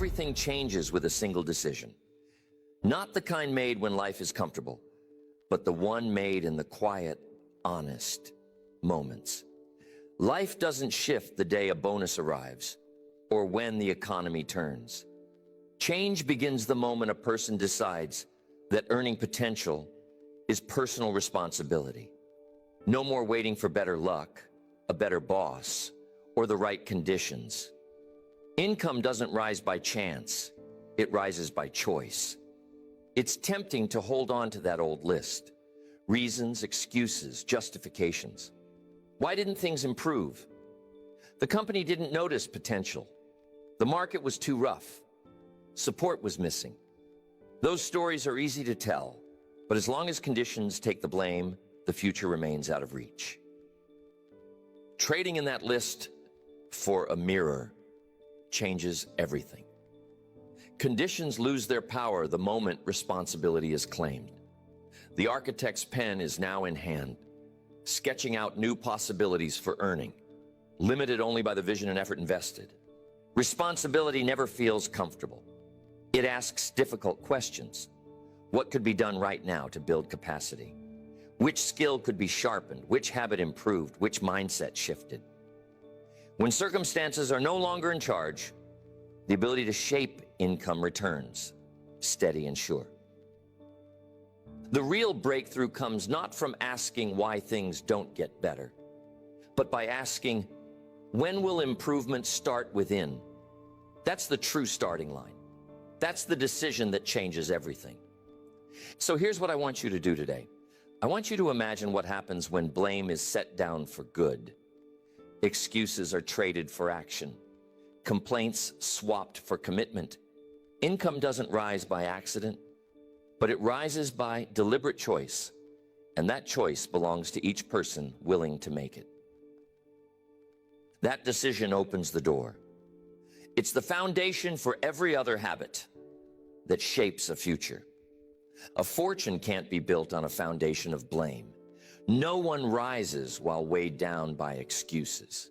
everything changes with a single decision. Not the kind made when life is comfortable, but the one made in the quiet, honest moments. Life doesn't shift the day a bonus arrives or when the economy turns. Change begins the moment a person decides that earning potential is personal responsibility. No more waiting for better luck, a better boss, or the right conditions. Income doesn't rise by chance, it rises by choice. It's tempting to hold on to that old list. Reasons, excuses, justifications. Why didn't things improve? The company didn't notice potential. The market was too rough. Support was missing. Those stories are easy to tell, but as long as conditions take the blame, the future remains out of reach. Trading in that list for a mirror changes everything. Conditions lose their power the moment responsibility is claimed. The architect's pen is now in hand, sketching out new possibilities for earning, limited only by the vision and effort invested. Responsibility never feels comfortable. It asks difficult questions. What could be done right now to build capacity? Which skill could be sharpened? Which habit improved? Which mindset shifted? When circumstances are no longer in charge, the ability to shape income returns, steady and sure. The real breakthrough comes not from asking why things don't get better, but by asking, when will improvement start within? That's the true starting line. That's the decision that changes everything. So here's what I want you to do today. I want you to imagine what happens when blame is set down for good. Excuses are traded for action. Complaints swapped for commitment. Income doesn't rise by accident, but it rises by deliberate choice, and that choice belongs to each person willing to make it. That decision opens the door. It's the foundation for every other habit that shapes a future. A fortune can't be built on a foundation of blame. No one rises while weighed down by excuses.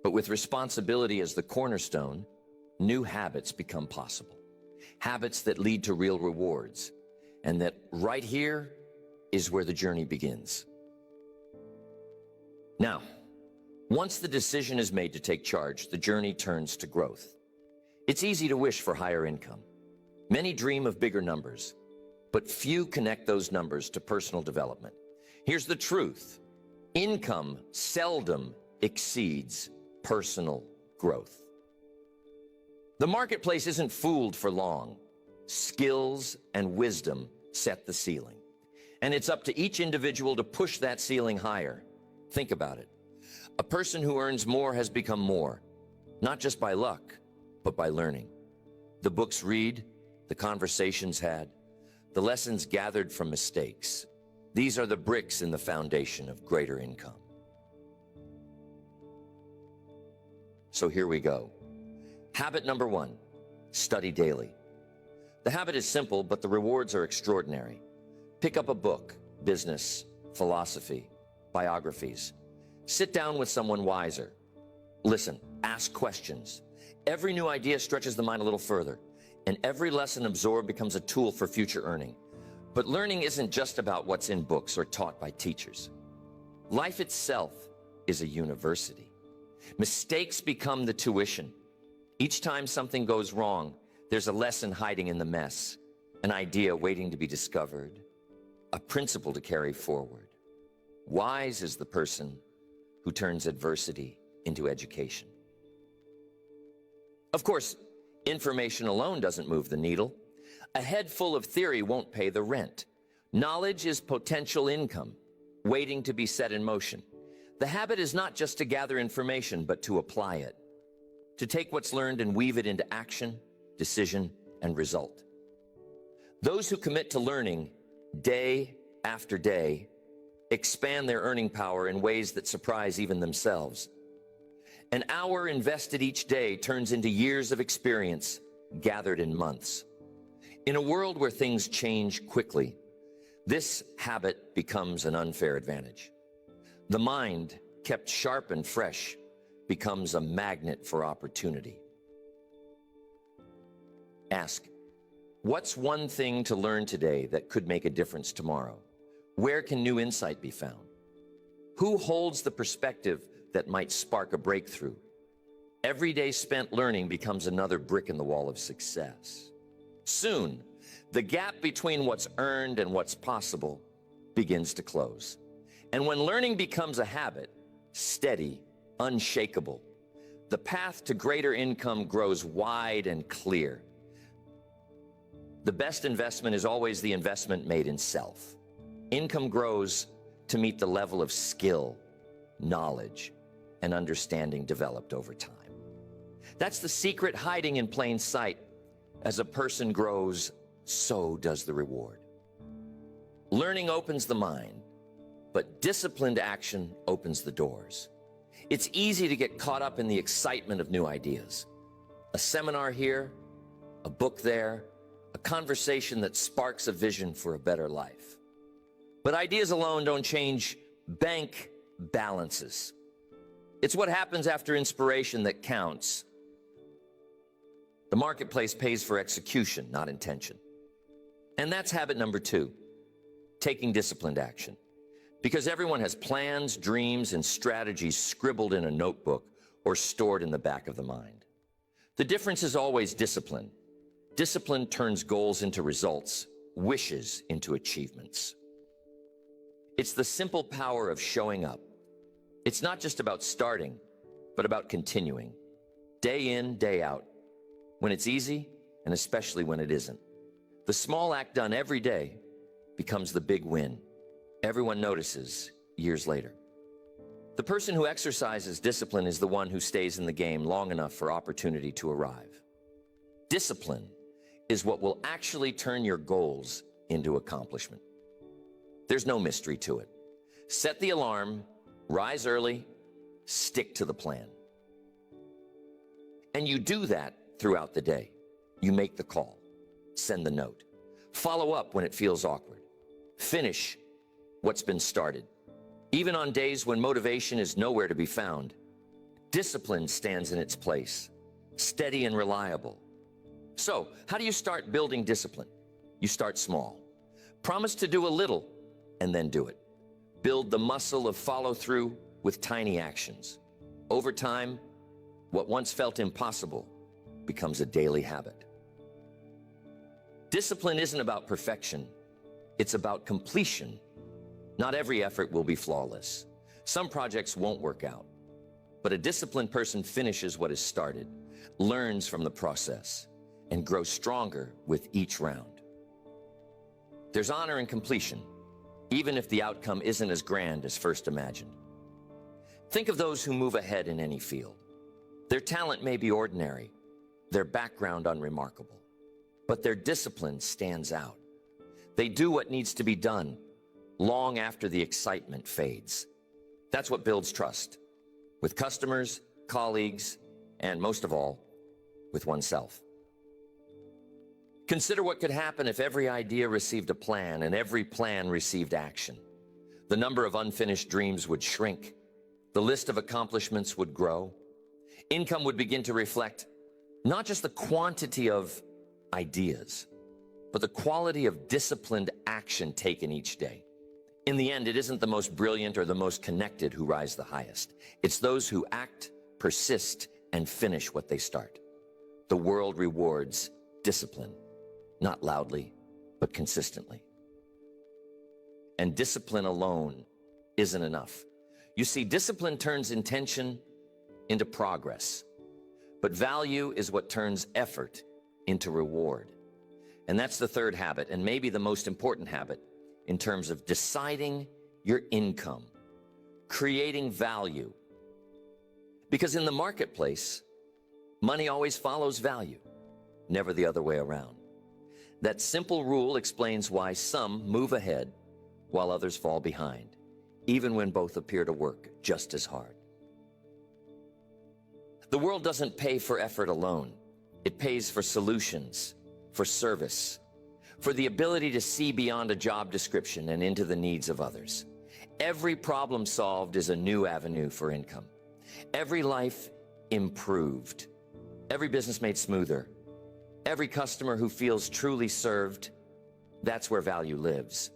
But with responsibility as the cornerstone, new habits become possible. Habits that lead to real rewards. And that right here is where the journey begins. Now, once the decision is made to take charge, the journey turns to growth. It's easy to wish for higher income. Many dream of bigger numbers, but few connect those numbers to personal development. Here's the truth. Income seldom exceeds personal growth. The marketplace isn't fooled for long. Skills and wisdom set the ceiling. And it's up to each individual to push that ceiling higher. Think about it. A person who earns more has become more, not just by luck, but by learning. The books read, the conversations had, the lessons gathered from mistakes. These are the bricks in the foundation of greater income. So here we go. Habit number 1, study daily. The habit is simple, but the rewards are extraordinary. Pick up a book, business, philosophy, biographies. Sit down with someone wiser. Listen, ask questions. Every new idea stretches the mind a little further, and every lesson absorbed becomes a tool for future earning. But learning isn't just about what's in books or taught by teachers. Life itself is a university. Mistakes become the tuition. Each time something goes wrong, there's a lesson hiding in the mess, an idea waiting to be discovered, a principle to carry forward. Wise is the person who turns adversity into education. Of course, information alone doesn't move the needle. A head full of theory won't pay the rent. Knowledge is potential income, waiting to be set in motion. The habit is not just to gather information, but to apply it, to take what's learned and weave it into action, decision, and result. Those who commit to learning day after day expand their earning power in ways that surprise even themselves. An hour invested each day turns into years of experience gathered in months. In a world where things change quickly, this habit becomes an unfair advantage. The mind, kept sharp and fresh, becomes a magnet for opportunity. Ask, what's one thing to learn today that could make a difference tomorrow? Where can new insight be found? Who holds the perspective that might spark a breakthrough? Every day spent learning becomes another brick in the wall of success. Soon, the gap between what's earned and what's possible begins to close. And when learning becomes a habit, steady, unshakable, the path to greater income grows wide and clear. The best investment is always the investment made in self. Income grows to meet the level of skill, knowledge, and understanding developed over time. That's the secret hiding in plain sight. As a person grows, so does the reward. Learning opens the mind, but disciplined action opens the doors. It's easy to get caught up in the excitement of new ideas. A seminar here, a book there, a conversation that sparks a vision for a better life. But ideas alone don't change bank balances. It's what happens after inspiration that counts. The marketplace pays for execution, not intention. And that's habit number 2, taking disciplined action. Because everyone has plans, dreams, and strategies scribbled in a notebook or stored in the back of the mind. The difference is always discipline. Discipline turns goals into results, wishes into achievements. It's the simple power of showing up. It's not just about starting, but about continuing. Day in, day out. When it's easy, and especially when it isn't. The small act done every day becomes the big win. Everyone notices years later. The person who exercises discipline is the one who stays in the game long enough for opportunity to arrive. Discipline is what will actually turn your goals into accomplishment. There's no mystery to it. Set the alarm, rise early, stick to the plan. And you do that throughout the day. You make the call, send the note, follow up when it feels awkward, finish what's been started. Even on days when motivation is nowhere to be found, discipline stands in its place, steady and reliable. So, how do you start building discipline? You start small. Promise to do a little and then do it. Build the muscle of follow-through with tiny actions. Over time, what once felt impossible becomes a daily habit. Discipline isn't about perfection. It's about completion. Not every effort will be flawless. Some projects won't work out. But a disciplined person finishes what is started, learns from the process, and grows stronger with each round. There's honor in completion, even if the outcome isn't as grand as first imagined. Think of those who move ahead in any field. Their talent may be ordinary, their background unremarkable, but their discipline stands out. They do what needs to be done long after the excitement fades. That's what builds trust with customers, colleagues, and most of all, with oneself. Consider what could happen if every idea received a plan and every plan received action. The number of unfinished dreams would shrink. The list of accomplishments would grow. Income would begin to reflect not just the quantity of ideas, but the quality of disciplined action taken each day. In the end, it isn't the most brilliant or the most connected who rise the highest. It's those who act, persist, and finish what they start. The world rewards discipline, not loudly, but consistently. And discipline alone isn't enough. You see, discipline turns intention into progress, but value is what turns effort into reward. And that's the third habit, and maybe the most important habit in terms of deciding your income, creating value. Because in the marketplace, money always follows value, never the other way around. That simple rule explains why some move ahead while others fall behind, even when both appear to work just as hard. The world doesn't pay for effort alone. It pays for solutions, for service, for the ability to see beyond a job description and into the needs of others. Every problem solved is a new avenue for income. Every life improved. Every business made smoother. Every customer who feels truly served, that's where value lives.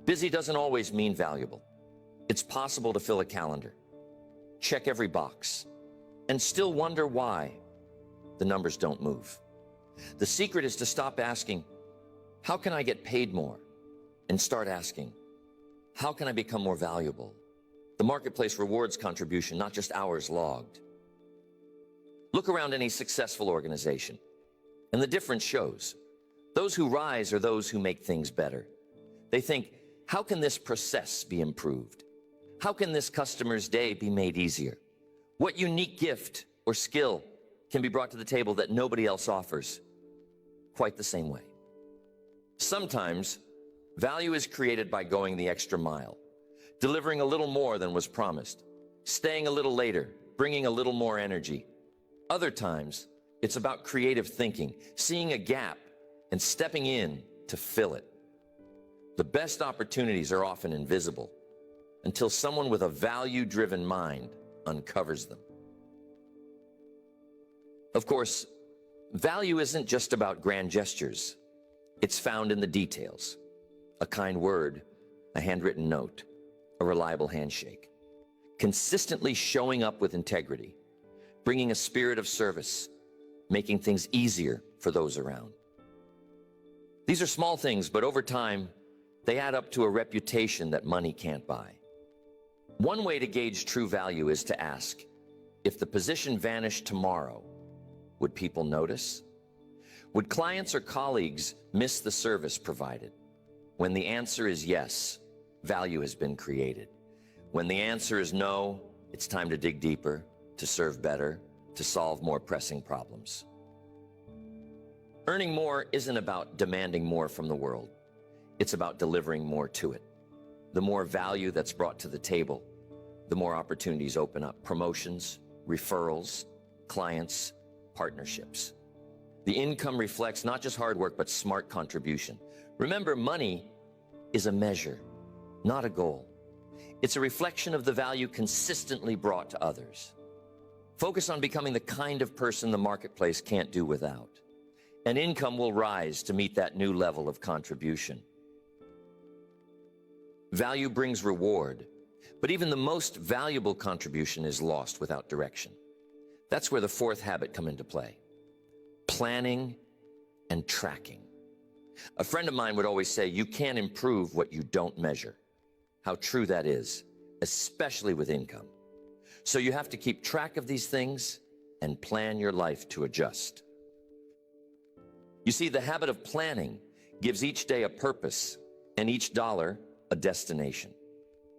Busy doesn't always mean valuable. It's possible to fill a calendar, check every box, and still wonder why the numbers don't move. The secret is to stop asking, how can I get paid more? And start asking, how can I become more valuable? The marketplace rewards contribution, not just hours logged. Look around any successful organization, and the difference shows. Those who rise are those who make things better. They think, how can this process be improved? How can this customer's day be made easier? What unique gift or skill can be brought to the table that nobody else offers? Quite the same way. Sometimes, value is created by going the extra mile, delivering a little more than was promised, staying a little later, bringing a little more energy. Other times, it's about creative thinking, seeing a gap and stepping in to fill it. The best opportunities are often invisible until someone with a value-driven mind uncovers them. Of course, value isn't just about grand gestures. It's found in the details. A kind word, a handwritten note, a reliable handshake. Consistently showing up with integrity, bringing a spirit of service, making things easier for those around. These are small things, but over time, they add up to a reputation that money can't buy. One way to gauge true value is to ask, if the position vanished tomorrow, would people notice? Would clients or colleagues miss the service provided? When the answer is yes, value has been created. When the answer is no, it's time to dig deeper, to serve better, to solve more pressing problems. Earning more isn't about demanding more from the world. It's about delivering more to it. The more value that's brought to the table, the more opportunities open up. Promotions, referrals, clients, partnerships. The income reflects not just hard work, but smart contribution. Remember, money is a measure, not a goal. It's a reflection of the value consistently brought to others. Focus on becoming the kind of person the marketplace can't do without. And income will rise to meet that new level of contribution. Value brings reward, but even the most valuable contribution is lost without direction. That's where the fourth habit comes into play. Planning and tracking. A friend of mine would always say, you can't improve what you don't measure. How true that is, especially with income. So you have to keep track of these things and plan your life to adjust. You see, the habit of planning gives each day a purpose and each dollar a destination.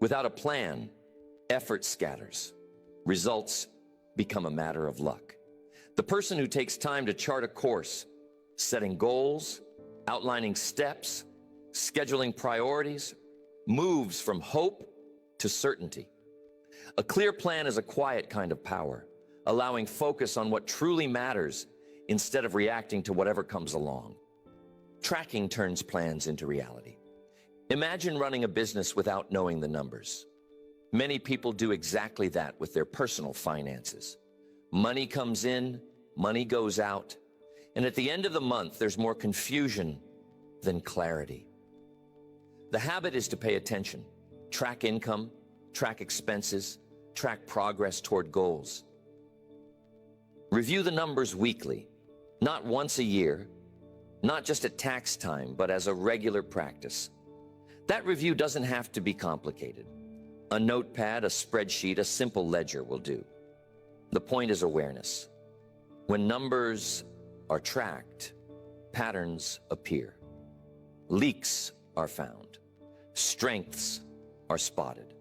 Without a plan, effort scatters. Results become a matter of luck. The person who takes time to chart a course, setting goals, outlining steps, scheduling priorities, moves from hope to certainty. A clear plan is a quiet kind of power, allowing focus on what truly matters instead of reacting to whatever comes along. Tracking turns plans into reality. Imagine running a business without knowing the numbers. Many people do exactly that with their personal finances. Money comes in, money goes out, and at the end of the month, there's more confusion than clarity. The habit is to pay attention, track income, track expenses, track progress toward goals. Review the numbers weekly, not once a year, not just at tax time, but as a regular practice. That review doesn't have to be complicated. A notepad, a spreadsheet, a simple ledger will do. The point is awareness. When numbers are tracked, patterns appear. Leaks are found. Strengths are spotted.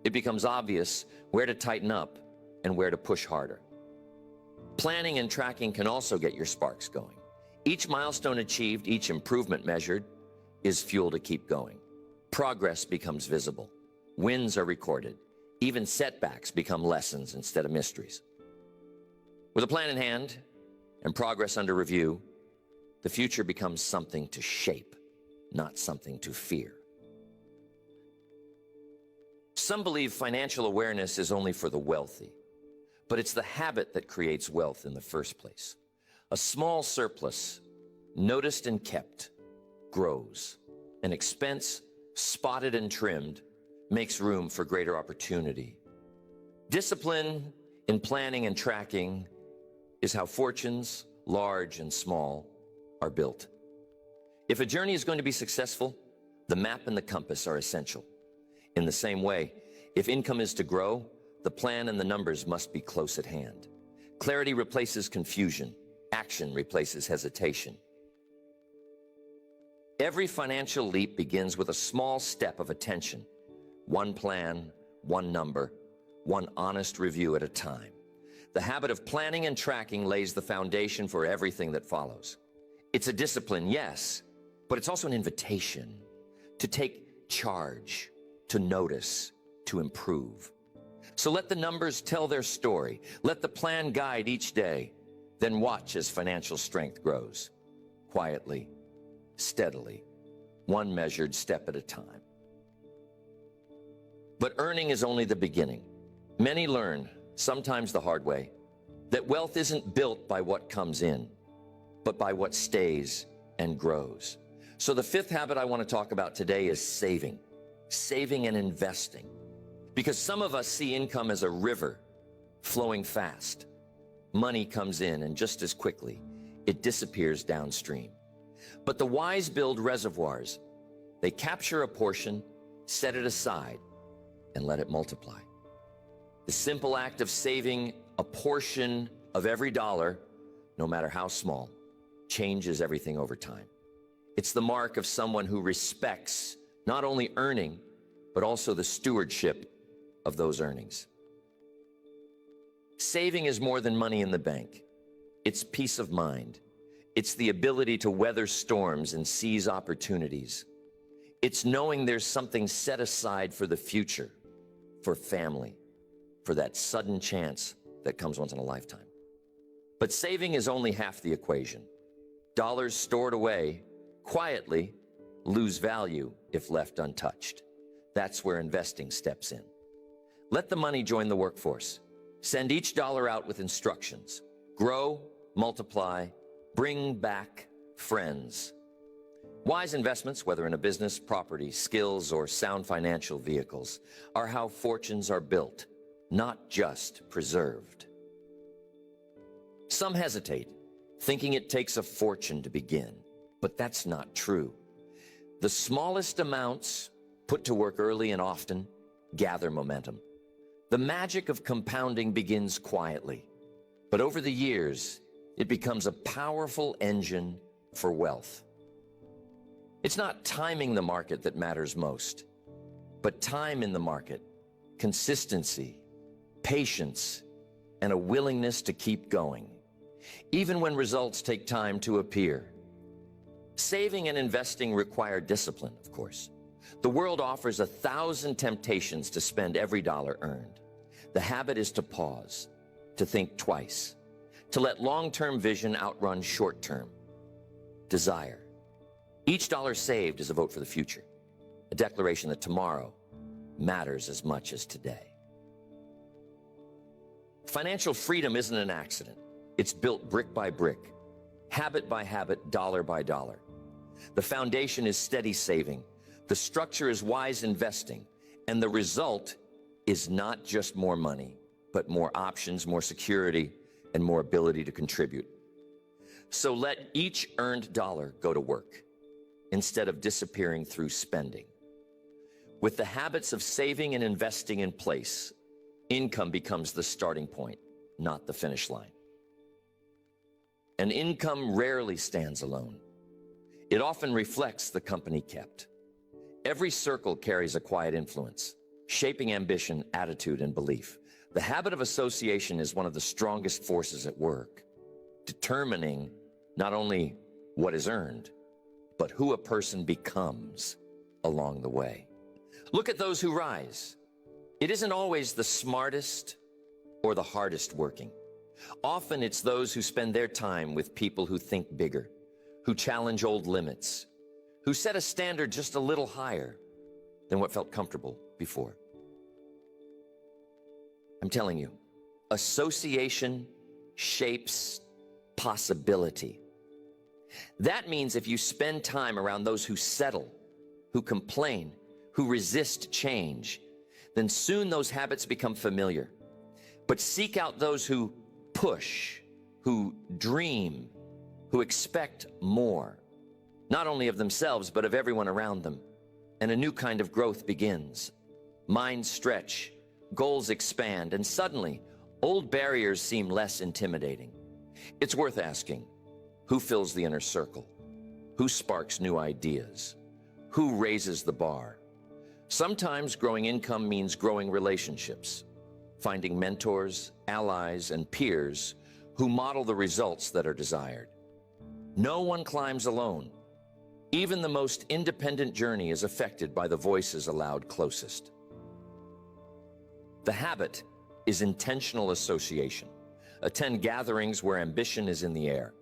It becomes obvious where to tighten up and where to push harder. Planning and tracking can also get your sparks going. Each milestone achieved, each improvement measured, is fuel to keep going. Progress becomes visible. Wins are recorded. Even setbacks become lessons instead of mysteries. With a plan in hand and progress under review, the future becomes something to shape, not something to fear. Some believe financial awareness is only for the wealthy, but it's the habit that creates wealth in the first place. A small surplus, noticed and kept, grows. An expense, spotted and trimmed, makes room for greater opportunity. Discipline in planning and tracking is how fortunes, large and small, are built. If a journey is going to be successful, the map and the compass are essential. In the same way, if income is to grow, the plan and the numbers must be close at hand. Clarity replaces confusion. Action replaces hesitation. Every financial leap begins with a small step of attention. One plan, one number, one honest review at a time. The habit of planning and tracking lays the foundation for everything that follows. It's a discipline, yes, but it's also an invitation to take charge, to notice, to improve. So let the numbers tell their story. Let the plan guide each day. Then watch as financial strength grows. Quietly, steadily, one measured step at a time. But earning is only the beginning. Many learn, sometimes the hard way, that wealth isn't built by what comes in, but by what stays and grows. So the fifth habit I want to talk about today is saving and investing. Because some of us see income as a river flowing fast. Money comes in and just as quickly, it disappears downstream. But the wise build reservoirs. They capture a portion, set it aside, and let it multiply. The simple act of saving a portion of every dollar, no matter how small, changes everything over time. It's the mark of someone who respects not only earning, but also the stewardship of those earnings. Saving is more than money in the bank. It's peace of mind. It's the ability to weather storms and seize opportunities. It's knowing there's something set aside for the future, for family, for that sudden chance that comes once in a lifetime. But saving is only half the equation. Dollars stored away quietly lose value if left untouched. That's where investing steps in. Let the money join the workforce. Send each dollar out with instructions. Grow, multiply, bring back friends. Wise investments, whether in a business, property, skills, or sound financial vehicles, are how fortunes are built, not just preserved. Some hesitate, thinking it takes a fortune to begin, but that's not true. The smallest amounts, put to work early and often, gather momentum. The magic of compounding begins quietly, but over the years, it becomes a powerful engine for wealth. It's not timing the market that matters most, but time in the market, consistency, patience, and a willingness to keep going, even when results take time to appear. Saving and investing require discipline, of course. The world offers 1,000 temptations to spend every dollar earned. The habit is to pause, to think twice, to let long-term vision outrun short-term desire. Each dollar saved is a vote for the future, a declaration that tomorrow matters as much as today. Financial freedom isn't an accident. It's built brick by brick, habit by habit, dollar by dollar. The foundation is steady saving. The structure is wise investing. And the result is not just more money, but more options, more security, and more ability to contribute. So let each earned dollar go to work instead of disappearing through spending. With the habits of saving and investing in place, income becomes the starting point, not the finish line. And income rarely stands alone. It often reflects the company kept. Every circle carries a quiet influence, shaping ambition, attitude, and belief. The habit of association is one of the strongest forces at work, determining not only what is earned, but who a person becomes along the way. Look at those who rise. It isn't always the smartest or the hardest working. Often it's those who spend their time with people who think bigger, who challenge old limits, who set a standard just a little higher than what felt comfortable before. I'm telling you, association shapes possibility. That means if you spend time around those who settle, who complain, who resist change, then soon those habits become familiar. But seek out those who push, who dream, who expect more, not only of themselves, but of everyone around them. And a new kind of growth begins. Minds stretch, goals expand, and suddenly, old barriers seem less intimidating. It's worth asking, who fills the inner circle? Who sparks new ideas? Who raises the bar? Sometimes growing income means growing relationships, finding mentors, allies, and peers who model the results that are desired. No one climbs alone. Even the most independent journey is affected by the voices allowed closest. The habit is intentional association. Attend gatherings where ambition is in the air.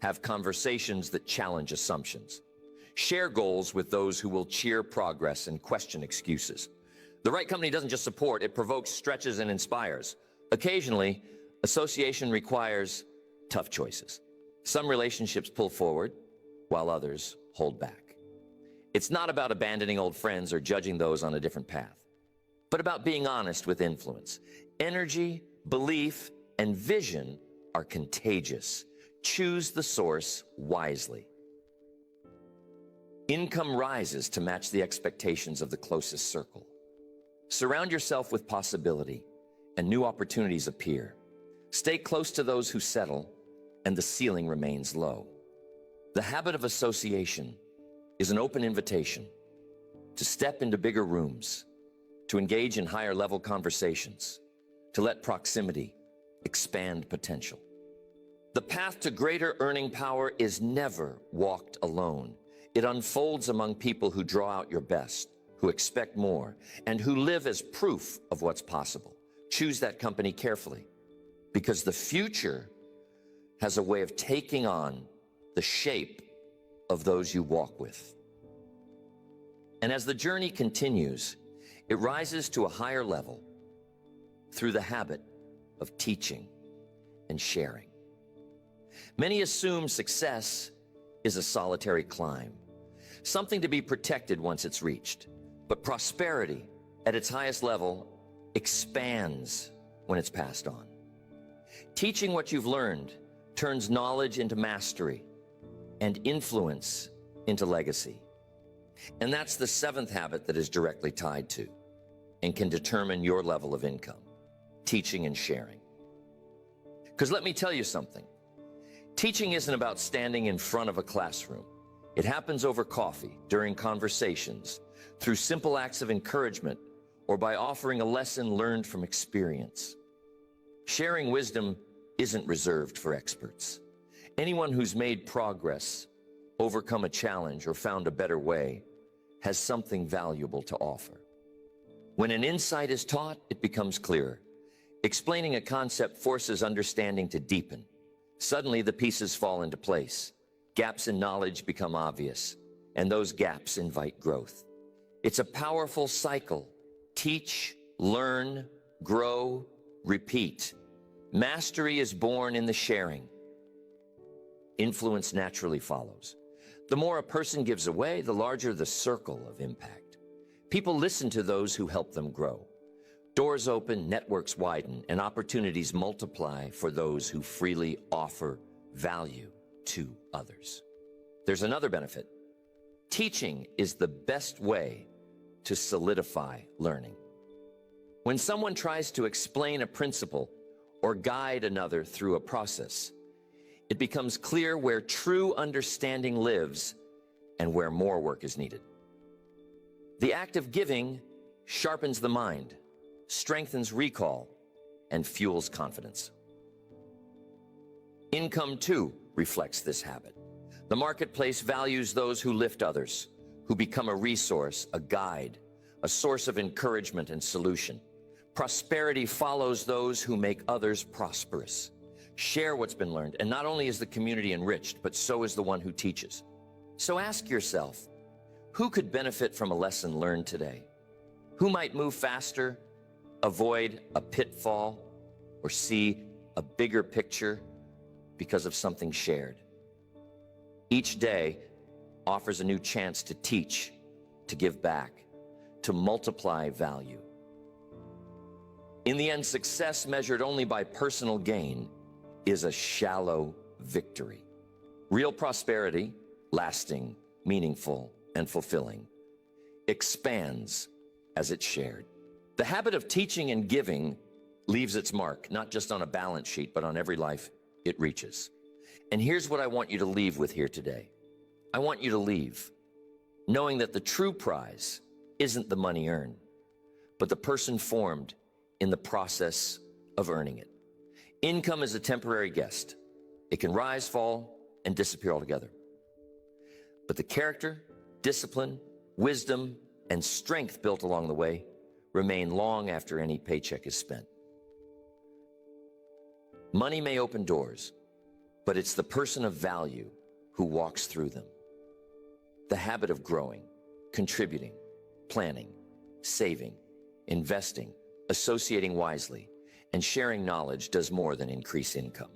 Have conversations that challenge assumptions. Share goals with those who will cheer progress and question excuses. The right company doesn't just support, it provokes, stretches, and inspires. Occasionally, association requires tough choices. Some relationships pull forward, while others hold back. It's not about abandoning old friends or judging those on a different path, but about being honest with influence. Energy, belief, and vision are contagious. Choose the source wisely. Income rises to match the expectations of the closest circle. Surround yourself with possibility, and new opportunities appear. Stay close to those who settle, and the ceiling remains low. The habit of association is an open invitation to step into bigger rooms, to engage in higher level conversations, to let proximity expand potential. The path to greater earning power is never walked alone. It unfolds among people who draw out your best, who expect more, and who live as proof of what's possible. Choose that company carefully, because the future has a way of taking on the shape of those you walk with. And as the journey continues, it rises to a higher level through the habit of teaching and sharing. Many assume success is a solitary climb, something to be protected once it's reached. But prosperity at its highest level expands when it's passed on. Teaching what you've learned turns knowledge into mastery and influence into legacy. And that's the seventh habit that is directly tied to and can determine your level of income: teaching and sharing. Because let me tell you something. Teaching isn't about standing in front of a classroom. It happens over coffee, during conversations, through simple acts of encouragement, or by offering a lesson learned from experience. Sharing wisdom isn't reserved for experts. Anyone who's made progress, overcome a challenge, or found a better way has something valuable to offer. When an insight is taught, it becomes clearer. Explaining a concept forces understanding to deepen. Suddenly, the pieces fall into place. Gaps in knowledge become obvious, and those gaps invite growth. It's a powerful cycle. Teach, learn, grow, repeat. Mastery is born in the sharing. Influence naturally follows. The more a person gives away, the larger the circle of impact. People listen to those who help them grow. Doors open, networks widen, and opportunities multiply for those who freely offer value to others. There's another benefit. Teaching is the best way to solidify learning. When someone tries to explain a principle or guide another through a process, it becomes clear where true understanding lives and where more work is needed. The act of giving sharpens the mind, strengthens recall, and fuels confidence. Income, too, reflects this habit. The marketplace values those who lift others, who become a resource, a guide, a source of encouragement and solution. Prosperity follows those who make others prosperous. Share what's been learned, and not only is the community enriched, but so is the one who teaches. So ask yourself, who could benefit from a lesson learned today? Who might move faster, avoid a pitfall, or see a bigger picture because of something shared. Each day offers a new chance to teach, to give back, to multiply value. In the end, success measured only by personal gain is a shallow victory. Real prosperity, lasting, meaningful, and fulfilling, expands as it's shared. The habit of teaching and giving leaves its mark, not just on a balance sheet, but on every life it reaches. And here's what I want you to leave with here today. I want you to leave knowing that the true prize isn't the money earned, but the person formed in the process of earning it. Income is a temporary guest. It can rise, fall, and disappear altogether. But the character, discipline, wisdom, and strength built along the way remain long after any paycheck is spent. Money may open doors, but it's the person of value who walks through them. The habit of growing, contributing, planning, saving, investing, associating wisely, and sharing knowledge does more than increase income.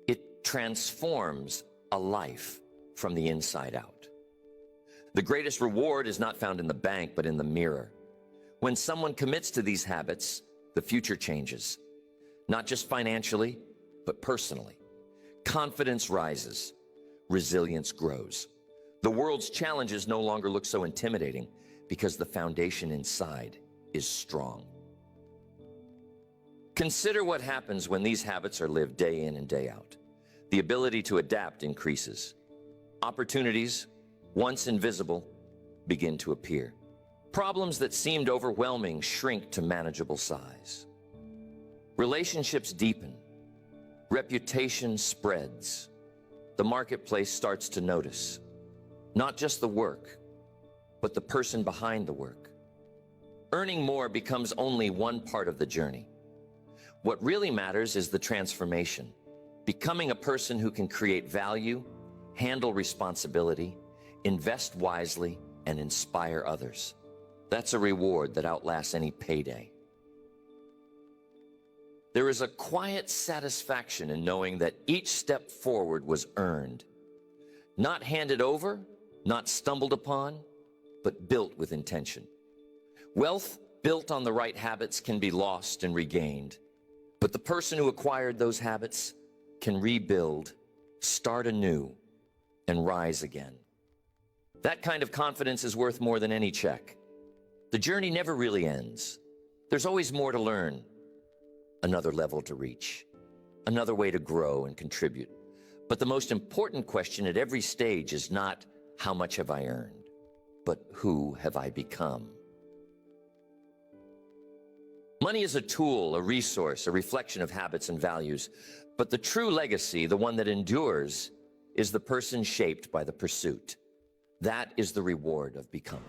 It transforms a life from the inside out. The greatest reward is not found in the bank, but in the mirror. When someone commits to these habits, the future changes, not just financially, but personally. Confidence rises, resilience grows. The world's challenges no longer look so intimidating because the foundation inside is strong. Consider what happens when these habits are lived day in and day out. The ability to adapt increases. Opportunities, once invisible, begin to appear. Problems that seemed overwhelming shrink to manageable size. Relationships deepen. Reputation spreads. The marketplace starts to notice not just the work, but the person behind the work. Earning more becomes only one part of the journey. What really matters is the transformation, becoming a person who can create value, handle responsibility, invest wisely, and inspire others. That's a reward that outlasts any payday. There is a quiet satisfaction in knowing that each step forward was earned, not handed over, not stumbled upon, but built with intention. Wealth built on the right habits can be lost and regained, but the person who acquired those habits can rebuild, start anew, and rise again. That kind of confidence is worth more than any check. The journey never really ends. There's always more to learn, another level to reach, another way to grow and contribute. But the most important question at every stage is not, how much have I earned, but who have I become? Money is a tool, a resource, a reflection of habits and values. But the true legacy, the one that endures, is the person shaped by the pursuit. That is the reward of becoming.